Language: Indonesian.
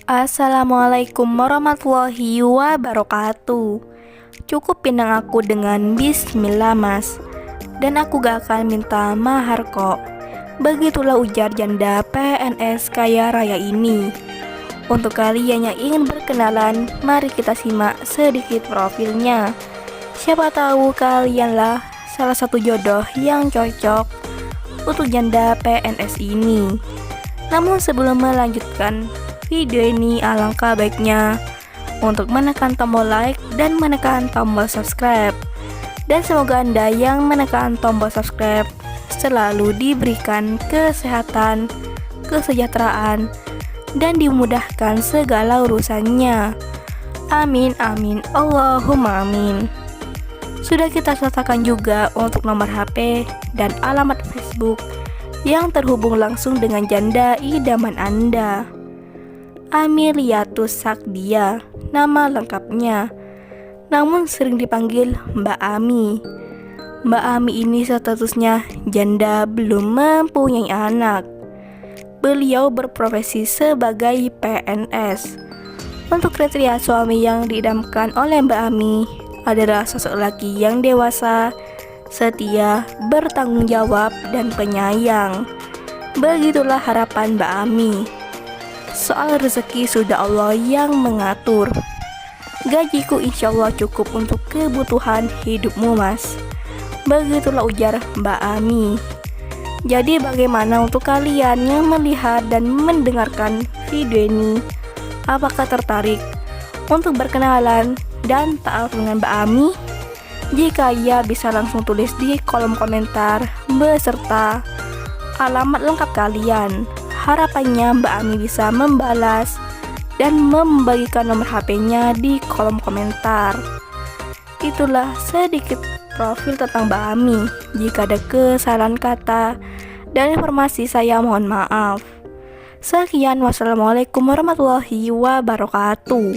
Assalamualaikum warahmatullahi wabarakatuh. Cukup pinang aku dengan bismillah mas, dan aku gak akan minta mahar kok. Begitulah ujar janda PNS kaya raya ini. Untuk kalian yang ingin berkenalan, mari kita simak sedikit profilnya. Siapa tahu kalianlah salah satu jodoh yang cocok untuk janda PNS ini. Namun sebelum melanjutkan video ini, alangkah baiknya untuk menekan tombol like dan menekan tombol subscribe. Dan semoga Anda yang menekan tombol subscribe selalu diberikan kesehatan, kesejahteraan, dan dimudahkan segala urusannya. Amin amin Allahumma amin. Sudah kita sertakan juga untuk nomor HP dan alamat Facebook yang terhubung langsung dengan janda idaman Anda. Ameliatus Sakdia, nama lengkapnya, namun sering dipanggil Mbak Ami. Mbak Ami ini statusnya janda belum mempunyai anak. Beliau berprofesi sebagai PNS. Untuk kriteria suami yang diidamkan oleh Mbak Ami adalah sosok laki yang dewasa, setia, bertanggung jawab, dan penyayang. Begitulah harapan Mbak Ami. Soal rezeki sudah Allah yang mengatur. Gajiku insya Allah cukup untuk kebutuhan hidupmu mas. Begitulah ujar Mbak Ami. Jadi bagaimana untuk kalian yang melihat dan mendengarkan video ini? Apakah tertarik untuk berkenalan dan ta'aruf dengan Mbak Ami? Jika iya, bisa langsung tulis di kolom komentar beserta alamat lengkap kalian. Harapannya Mbak Ami bisa membalas dan membagikan nomor HP-nya di kolom komentar. Itulah sedikit profil tentang Mbak Ami. Jika ada kesalahan kata dan informasi, saya mohon maaf. Sekian, wassalamualaikum warahmatullahi wabarakatuh.